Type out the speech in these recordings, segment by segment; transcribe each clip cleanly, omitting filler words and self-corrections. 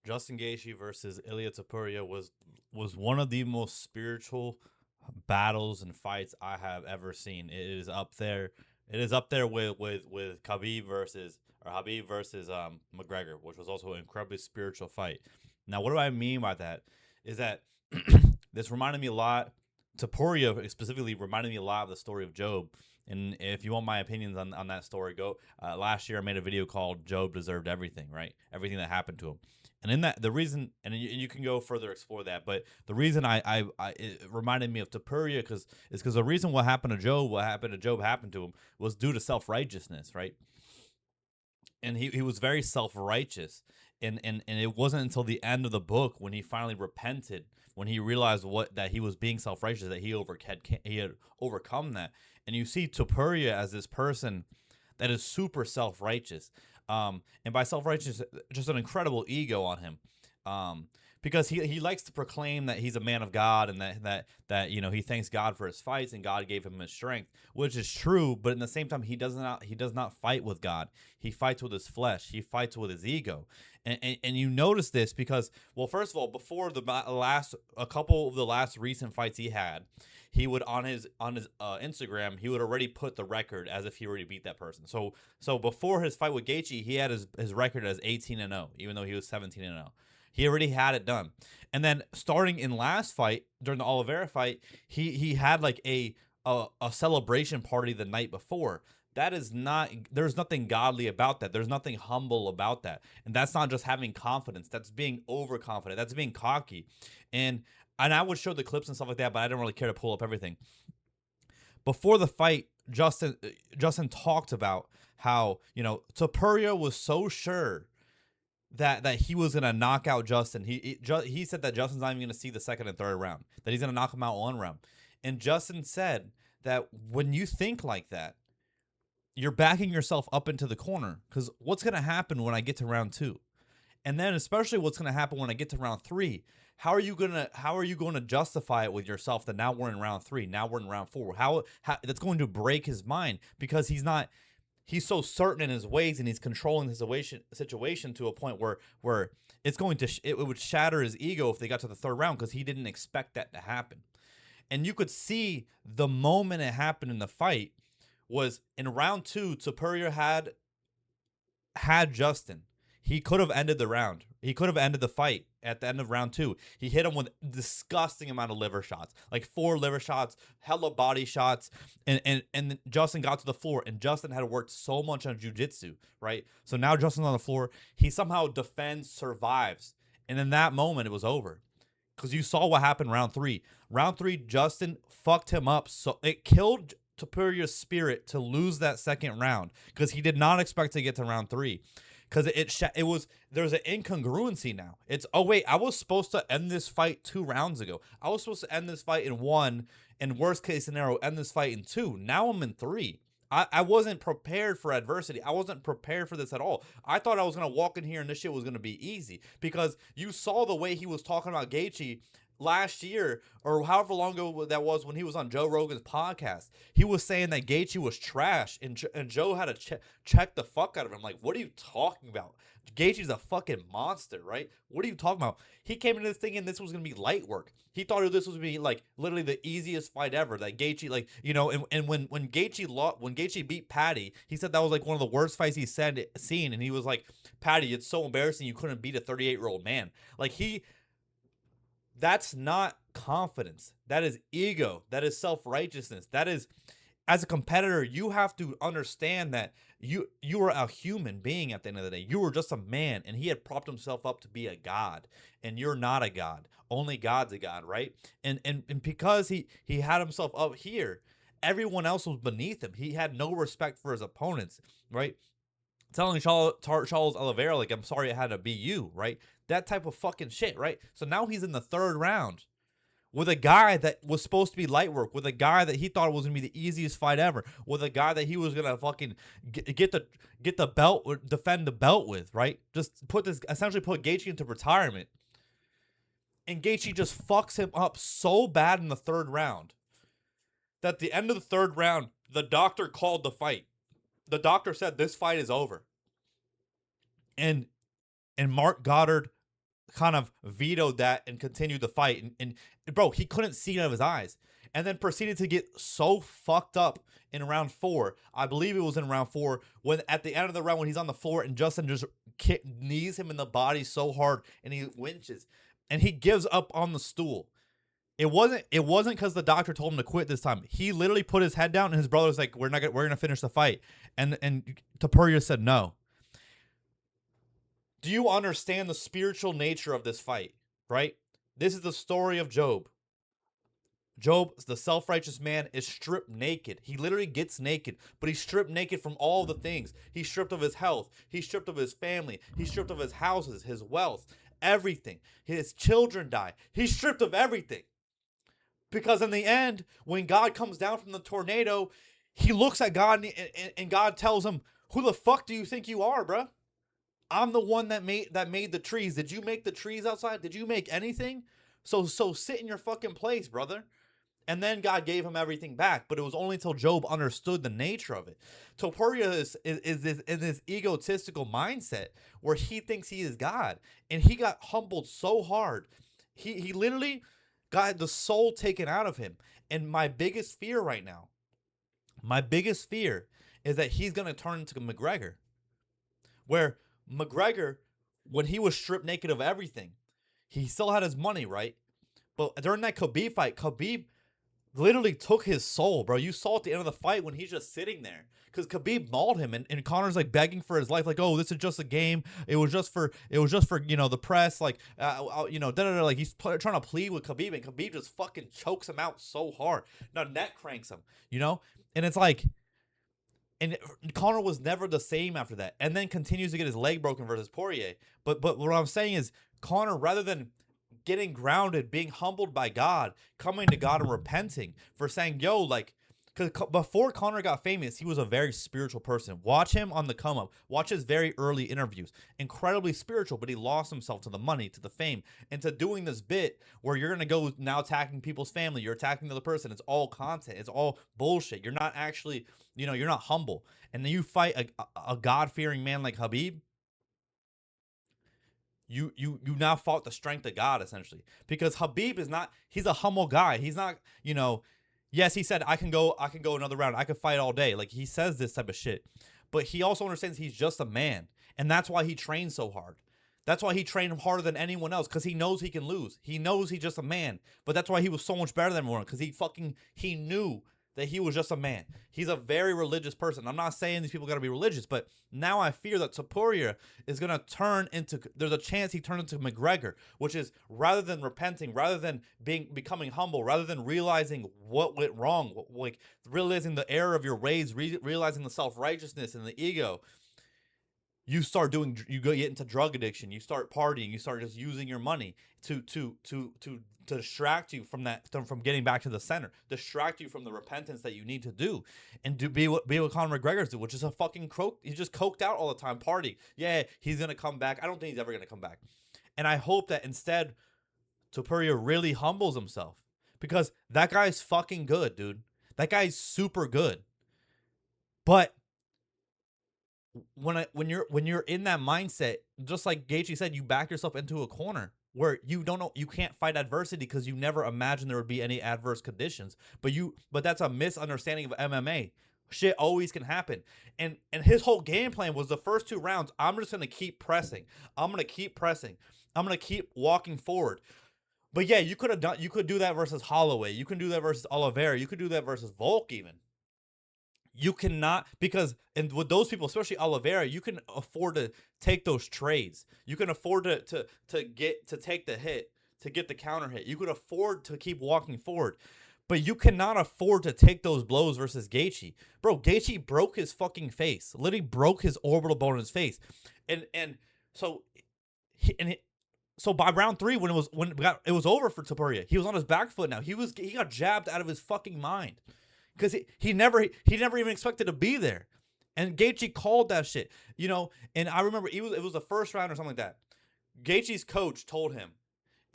Justin Gaethje versus Illia Topuria was one of the most spiritual battles and fights I have ever seen. It is up there. It is up there with Habib versus McGregor, which was also an incredibly spiritual fight. Now, what do I mean by that? Is that this reminded me a lot. Topuria specifically reminded me a lot of the story of Job. And if you want my opinions on that story, go. Last year I made a video called "Job Deserved Everything," right? Everything that happened to him. And in that, the reason, and you can go further explore that, but the reason it reminded me of Topuria because the reason what happened to Job happened to him was due to self righteousness, right? And he was very self righteous, and it wasn't until the end of the book when he finally repented, when he realized what that he was being self righteous, that he had overcome that. And you see Topuria as this person that is super self righteous, and by self righteous, just an incredible ego on him, um, because he likes to proclaim that he's a man of God and that he thanks God for his fights and God gave him his strength, which is true. But in the same time, he does not fight with God. He fights with his flesh. He fights with his ego, and you notice this because, well, first of all, before a couple of the last recent fights he had, he would on his Instagram, he would already put the record as if he already beat that person. So before his fight with Gaethje, he had his record as 18-0, even though he was 17-0. He already had it done. And then starting in last fight, during the Oliveira fight, he had like a celebration party the night before. That is not, there's nothing godly about that. There's nothing humble about that. And that's not just having confidence. That's being overconfident. That's being cocky. And I would show the clips and stuff like that, but I don't really care to pull up everything. Before the fight, Justin talked about how, Topuria was so sure that he was gonna knock out Justin. He said that Justin's not even gonna see the second and third round. That he's gonna knock him out one round. And Justin said that when you think like that, you're backing yourself up into the corner because what's gonna happen when I get to round two, and then especially what's gonna happen when I get to round three. How are you going to justify it with yourself that now we're in round three, now we're in round four? How that's going to break his mind because he's so certain in his ways and he's controlling the situation to a point where it would shatter his ego if they got to the third round because he didn't expect that to happen. And you could see the moment it happened in the fight was in round two. Topuria had Justin. He could have ended the round. He could have ended the fight at the end of round two. He hit him with disgusting amount of liver shots, like 4 liver shots, hella body shots, and Justin got to the floor, and Justin had worked so much on jujitsu, right? So now Justin's on the floor. He somehow defends, survives, and in that moment it was over. Because you saw what happened round three. Round three, Justin fucked him up. So it killed Topuria's spirit to lose that second round because he did not expect to get to round three because it was there's an incongruency now. It's, oh wait, I was supposed to end this fight 2 rounds ago. I was supposed to end this fight in one, and worst case scenario, end this fight in two. Now I'm in three. I wasn't prepared for adversity. I wasn't prepared for this at all. I thought I was gonna walk in here and this shit was gonna be easy because you saw the way he was talking about Gaethje last year or however long ago that was when he was on Joe Rogan's podcast. He was saying that Gaethje was trash, and Joe had to check the fuck out of him. Like, what are you talking about? Gaethje's a fucking monster, right? What are you talking about? He came into this thinking this was gonna be light work. He thought this was gonna be like literally the easiest fight ever. That Gaethje, like, and when Gaethje beat Patty, he said that was like one of the worst fights he's seen, and he was like, Patty, it's so embarrassing you couldn't beat a 38-year-old man. Like that's not confidence. That is ego. That is self-righteousness. That is, as a competitor, you have to understand that you are a human being at the end of the day. You were just a man, and he had propped himself up to be a god, and you're not a god. Only God's a god, right? And because he had himself up here, everyone else was beneath him. He had no respect for his opponents, right? Telling Charles Oliveira, like, I'm sorry it had to be you, right? That type of fucking shit, right? So now he's in the third round with a guy that was supposed to be light work, with a guy that he thought was gonna be the easiest fight ever, with a guy that he was gonna fucking get the belt or defend the belt with, right? Just essentially put Gaethje into retirement, and Gaethje just fucks him up so bad in the third round that at the end of the third round, the doctor called the fight. The doctor said this fight is over, and Mark Goddard kind of vetoed that and continued the fight. And bro, he couldn't see out of his eyes. And then proceeded to get so fucked up in round 4. I believe it was in round 4 when at the end of the round when he's on the floor and Justin just knees him in the body so hard and he winches and he gives up on the stool. It wasn't because the doctor told him to quit this time. He literally put his head down and his brother's like, we're gonna finish the fight. And Topuria said no. Do you understand the spiritual nature of this fight? Right? This is the story of Job. Job, the self-righteous man, is stripped naked. He literally gets naked, but he's stripped naked from all the things. He's stripped of his health. He's stripped of his family. He's stripped of his houses, his wealth, everything. His children die. He's stripped of everything. Because in the end, when God comes down from the tornado, he looks at God and God tells him, "Who the fuck do you think you are, bruh? I'm the one that made the trees. Did you make the trees outside? Did you make anything? So sit in your fucking place, brother." And then God gave him everything back, but it was only until Job understood the nature of it. Topuria is this in this egotistical mindset where he thinks he is God, and he got humbled so hard. He literally got the soul taken out of him. And my biggest fear right now, is that he's gonna turn into McGregor, where McGregor, when he was stripped naked of everything, he still had his money, right? But during that Khabib fight, Khabib literally took his soul, bro. You saw at the end of the fight when he's just sitting there. Because Khabib mauled him and Connor's like begging for his life, like, "Oh, this is just a game. It was just for the press, like like he's trying to plead with Khabib, and Khabib just fucking chokes him out so hard. Now neck cranks him, and it's like, and Connor was never the same after that, and then continues to get his leg broken versus Poirier. But what I'm saying is, Connor, rather than getting grounded, being humbled by God, coming to God and repenting for saying, "Yo, like," because before Connor got famous, he was a very spiritual person. Watch him on the come up. Watch his very early interviews. Incredibly spiritual, but he lost himself to the money, to the fame, and to doing this bit where you're gonna go now attacking people's family. You're attacking the other person. It's all content. It's all bullshit. You're not actually, you're not humble. And then you fight a God fearing man like Habib. You now fought the strength of God, essentially, because Habib is not, he's a humble guy. He's not, yes, he said, I can go another round. I can fight all day. Like, he says this type of shit, but he also understands he's just a man. And that's why he trains so hard. That's why he trained harder than anyone else, because he knows he can lose. He knows he's just a man, but that's why he was so much better than everyone, because he knew that he was just a man. He's a very religious person. I'm not saying these people got to be religious, but now I fear that Topuria is going to turn into, there's a chance he turns into McGregor, which is, rather than repenting, rather than becoming humble, rather than realizing what went wrong, like realizing the error of your ways, realizing the self-righteousness and the ego, you get into drug addiction, you start partying, you start just using your money to distract you from from getting back to the center, distract you from the repentance that you need to do, and be what Conor McGregor's do, which is a fucking croak. He's just coked out all the time, partying. Yeah, he's gonna come back. I don't think he's ever gonna come back, and I hope that instead, Topuria really humbles himself, because that guy's fucking good, dude. That guy's super good, but when you're in that mindset, just like Gaethje said, you back yourself into a corner where you don't know, you can't fight adversity because you never imagined there would be any adverse conditions. But that's a misunderstanding of MMA. Shit always can happen. And his whole game plan was the first 2 rounds, I'm just gonna keep pressing. I'm gonna keep pressing. I'm gonna keep walking forward. But yeah, you could do that versus Holloway. You can do that versus Oliveira. You could do that versus Volk even. You cannot, because, and with those people, especially Oliveira, you can afford to take those trades. You can afford to take the hit, to get the counter hit. You could afford to keep walking forward. But you cannot afford to take those blows versus Gaethje. Bro, Gaethje broke his fucking face. Literally broke his orbital bone in his face. And so so by round 3, when it was over for Topuria, he was on his back foot now. He got jabbed out of his fucking mind. Because he never even expected to be there. And Gaethje called that shit. And I remember it was the first round or something like that. Gaethje's coach told him,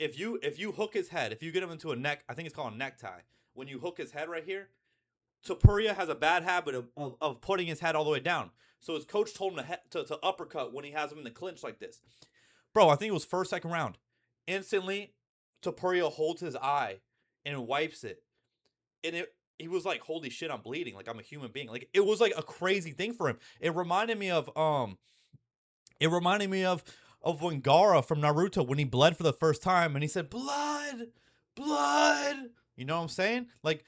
if you hook his head, if you get him into a neck, I think it's called a necktie. When you hook his head right here, Topuria has a bad habit of putting his head all the way down. So his coach told him to uppercut when he has him in the clinch like this. Bro, I think it was first, second round. Instantly, Topuria holds his eye and wipes it, and he was like, "Holy shit, I'm bleeding! Like I'm a human being." Like it was like a crazy thing for him. It reminded me of when Gaara from Naruto when he bled for the first time and he said, "Blood, blood." You know what I'm saying? Like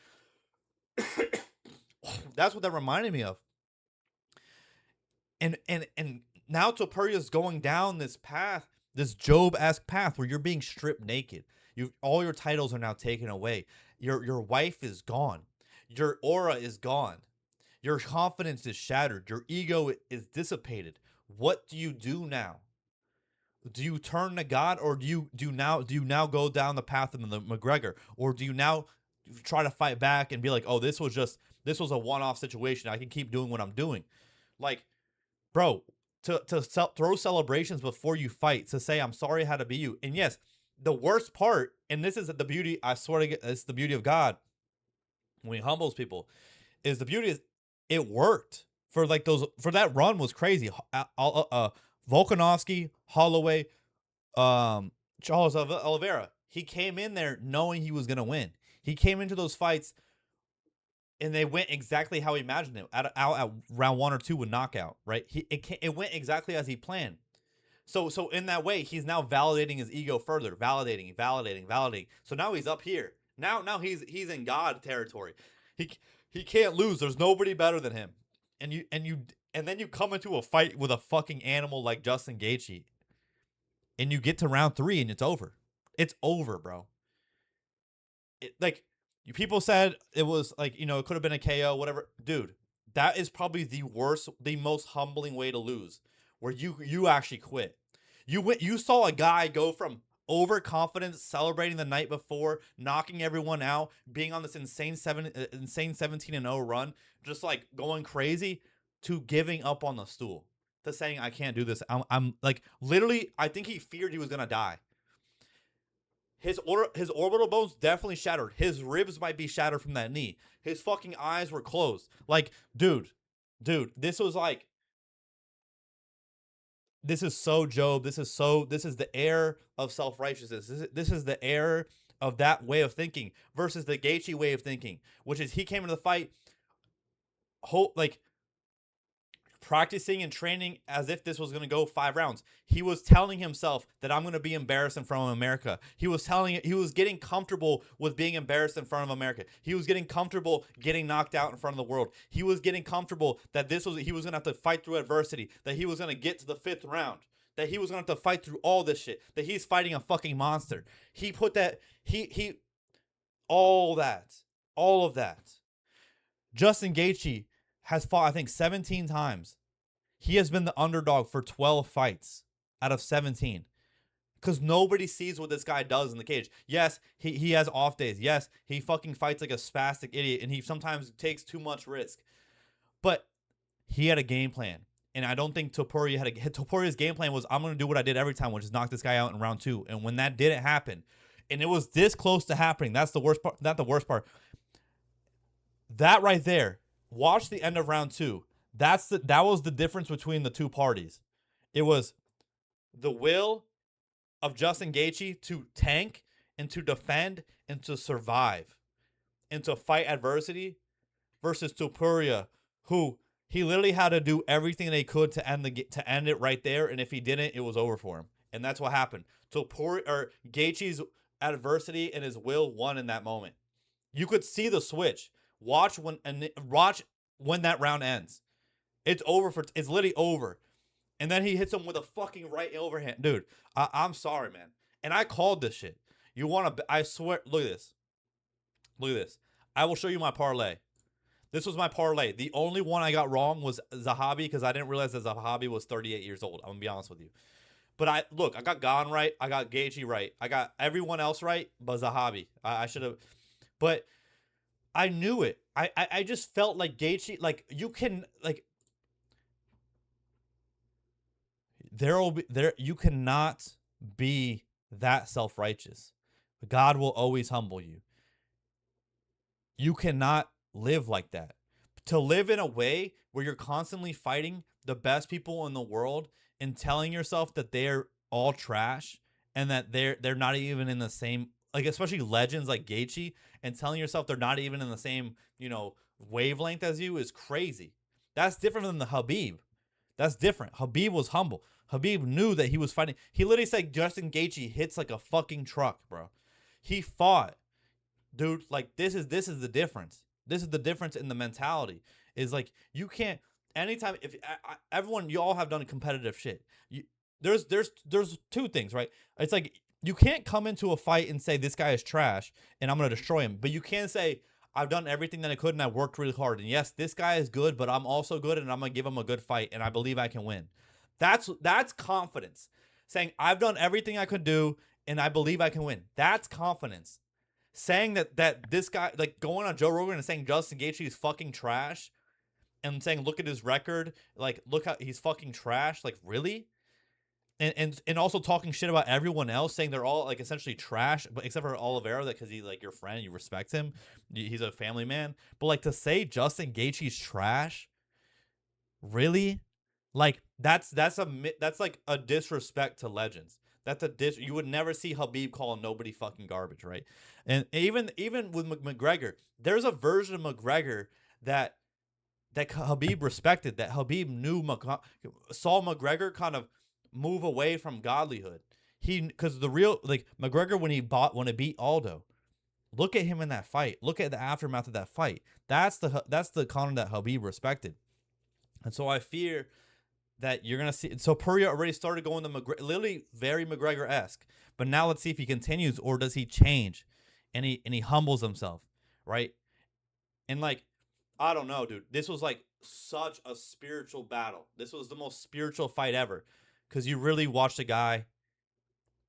that's what that reminded me of. And now Topuria's going down this path, this Job-esque path where you're being stripped naked. You all your titles are now taken away. Your wife is gone. Your aura is gone. Your confidence is shattered. Your ego is dissipated. What do you do now? Do you turn to God, or do you now go down the path of the McGregor, or do you now try to fight back and be like, oh, this was a one-off situation. I can keep doing what I'm doing, like, bro. Throw celebrations before you fight, to say I'm sorry I had to be you. And yes, the worst part, and this is the beauty. I swear to get, it's the beauty of God when He humbles people. Is the beauty is it worked for like those for that run was crazy. Volkanovski, Holloway, Charles Oliveira. He came in there knowing he was gonna win. He came into those fights and they went exactly how he imagined it. At round 1 or 2 with knockout, right? It went exactly as he planned. So in that way, he's now validating his ego further, validating. So now he's up here. Now he's in God territory. He he can't lose. There's nobody better than him. And then you come into a fight with a fucking animal like Justin Gaethje, and you get to round 3 and it's over. It's over, bro. Like people said it was like, it could have been a KO, whatever. Dude, that is probably the most humbling way to lose, where you actually quit. You saw a guy go from overconfidence, celebrating the night before, knocking everyone out, being on this insane 17-0 run, just like going crazy, to giving up on the stool, to saying I can't do this. I'm like, literally, I think he feared he was gonna die. His orbital bones definitely shattered. His ribs might be shattered from that knee. His fucking eyes were closed. Like, dude, this was like, this is so Job. This is the air of self-righteousness. This is the air of that way of thinking versus the Gaethje way of thinking, which is he came into the fight like practicing and training as if this was going to go 5 rounds. He was telling himself that I'm going to be embarrassed in front of America. He was getting comfortable with being embarrassed in front of America. He was getting comfortable getting knocked out in front of the world. He was getting comfortable that he was going to have to fight through adversity, that he was going to get to the 5th round, that he was going to have to fight through all this shit, that he's fighting a fucking monster. He put that, all of that. Justin Gaethje has fought, I think, 17 times. He has been the underdog for 12 fights out of 17. Because nobody sees what this guy does in the cage. Yes, he has off days. Yes, he fucking fights like a spastic idiot, and he sometimes takes too much risk. But he had a game plan. And I don't think Topuria's game plan was, I'm going to do what I did every time, which is knock this guy out in round 2. And when that didn't happen, and it was this close to happening, that's the worst part. Not the worst part. That right there, watch the end of round 2. That was the difference between the two parties. It was the will of Justin Gaethje to tank and to defend and to survive and to fight adversity, versus Topuria, who he literally had to do everything they could to end it right there, and if he didn't, it was over for him. And that's what happened. Gaethje's adversity and his will won in that moment. You could see the switch. Watch when that round ends. It's literally over. And then he hits him with a fucking right overhand. Dude, I'm sorry, man. And I called this shit. I swear, look at this. Look at this. I will show you my parlay. This was my parlay. The only one I got wrong was Zahabi, because I didn't realize that Zahabi was 38 years old. I'm going to be honest with you. But I got Gane right. I got Gaethje right. I got everyone else right but Zahabi. I should have. But I knew it. I just felt like Gaethje, like, you can, like, you cannot be that self-righteous. God will always humble you. You cannot live like that. To live in a way where you're constantly fighting the best people in the world and telling yourself that they're all trash and that they're not even in the same, like, especially legends like Gaethje, and telling yourself they're not even in the same, wavelength as you is crazy. That's different than the Habib. That's different. Habib was humble. Habib knew that he was fighting. He literally said Justin Gaethje hits like a fucking truck, bro. He fought, dude. Like, this is the difference. This is the difference in the mentality. Is like, you can't, anytime, if everyone, you all have done competitive shit. You there's two things, right? It's like, you can't come into a fight and say this guy is trash and I'm gonna destroy him, but you can say I've done everything that I could and I worked really hard, and yes, this guy is good, but I'm also good and I'm gonna give him a good fight and I believe I can win. That's confidence. Saying I've done everything I could do and I believe I can win. That's confidence. Saying that this guy, like, going on Joe Rogan and saying Justin Gaethje is fucking trash, and saying look at his record, like, look how he's fucking trash, like, really? And also talking shit about everyone else, saying they're all, like, essentially trash, but except for Oliveira, that because he's like your friend, you respect him, he's a family man. But, like, to say Justin Gaethje's trash, really? Like, that's like a disrespect to legends. That's a you would never see Habib calling nobody fucking garbage, right? And even with McGregor, there's a version of McGregor that Habib respected, that Habib knew, saw McGregor kind of move away from godlyhood. Because the real, like, McGregor, when he beat Aldo, look at him in that fight. Look at the aftermath of that fight. That's the Conor that Habib respected. And so I fear that you're gonna see. So Topuria already started going to literally very McGregor-esque. But now let's see if he continues, or does he change, and he humbles himself, right? And, like, I don't know, dude. This was like such a spiritual battle. This was the most spiritual fight ever, because you really watched a guy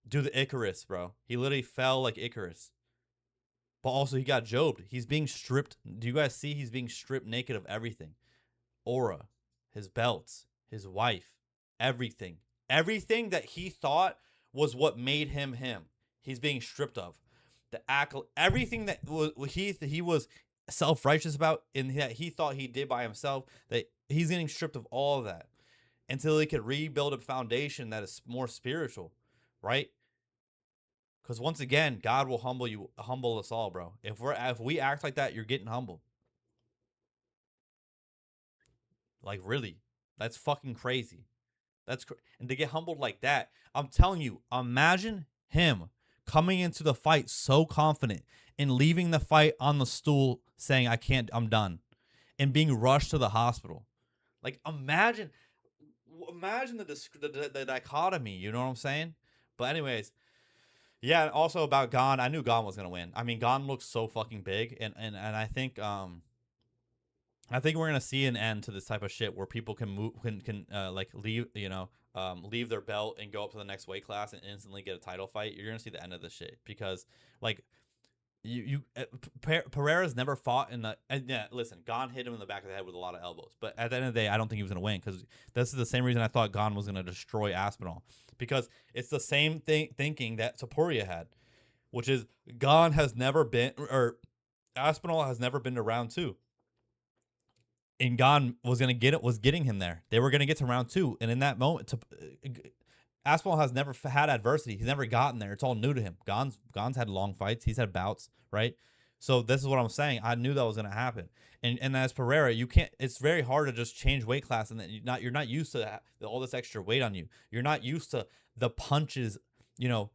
do the Icarus, bro. He literally fell like Icarus. But also he got jobed. He's being stripped. Do you guys see? He's being stripped naked of everything. Aura, his belts, his wife, everything. Everything that he thought was what made him him. He's being stripped of. The accolade, everything that he was self-righteous about, and that he thought he did by himself, that he's getting stripped of all of that until he could rebuild a foundation that is more spiritual, right? Because once again, God will humble us all, bro. If we act like that, you're getting humbled. Like, really, that's fucking crazy. And to get humbled like that, I'm telling you, imagine him coming into the fight so confident and leaving the fight on the stool saying, "I can't, I'm done," and being rushed to the hospital. Like, imagine the dichotomy. You know what I'm saying? But anyways, yeah. Also about Gon, I knew Gon was gonna win. I mean, Gon looks so fucking big, and I think we're gonna see an end to this type of shit where people can move, can like, leave, leave their belt and go up to the next weight class and instantly get a title fight. You're gonna see the end of this shit, because, like, Pereira's never fought in the. And yeah, listen, Gon hit him in the back of the head with a lot of elbows, but at the end of the day, I don't think he was gonna win, because this is the same reason I thought Gon was gonna destroy Aspinall, because it's the same thinking that Topuria had, which is Gon has never been, or Aspinall has never been to round two, and Gon was getting him there. They were gonna get to round two, and in that moment, Aspinall has never had adversity. He's never gotten there. It's all new to him. Gon's had long fights. He's had bouts, right? So this is what I'm saying. I knew that was gonna happen. And as Pereira, you can't. It's very hard to just change weight class, and then you're not used to all this extra weight on you. You're not used to the punches, you know,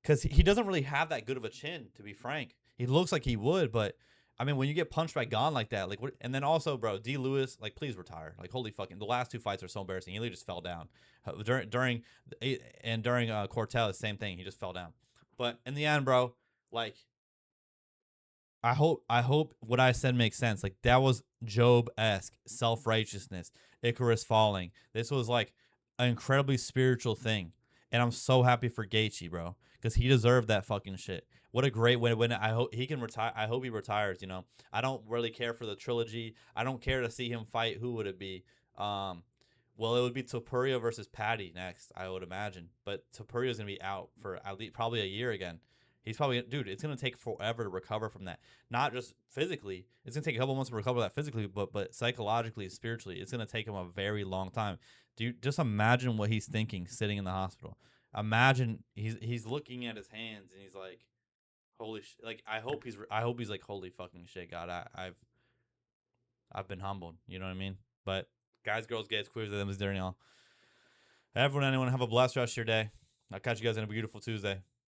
because he doesn't really have that good of a chin, to be frank. He looks like he would, but I mean, when you get punched by Gon like that, like, what? And then also, bro, D. Lewis, like, please retire. Like, holy fucking, the last two fights are so embarrassing. He literally just fell down during Cortez, same thing. He just fell down. But in the end, bro, like, I hope what I said makes sense. Like, that was Job-esque, self-righteousness, Icarus falling. This was like an incredibly spiritual thing. And I'm so happy for Gaethje, bro, because he deserved that fucking shit. What a great win. I hope he can retire. I hope he retires, you know. I don't really care for the trilogy. I don't care to see him fight. Who would it be? Um well, it would be Topuria versus Patty next, I would imagine. But Topuria is going to be out for at least probably a year again. He's probably, dude, it's going to take forever to recover from that. Not just physically. It's going to take a couple months to recover that physically, but psychologically, spiritually, it's going to take him a very long time. Do you just imagine what he's thinking sitting in the hospital? Imagine he's looking at his hands and he's like, holy like I hope he's like, holy fucking shit, God, I've been humbled. You know what I mean? But guys, girls, gays, queers, them is there, y'all. Everyone, anyone, have a blessed rest of your day. I'll catch you guys on a beautiful Tuesday.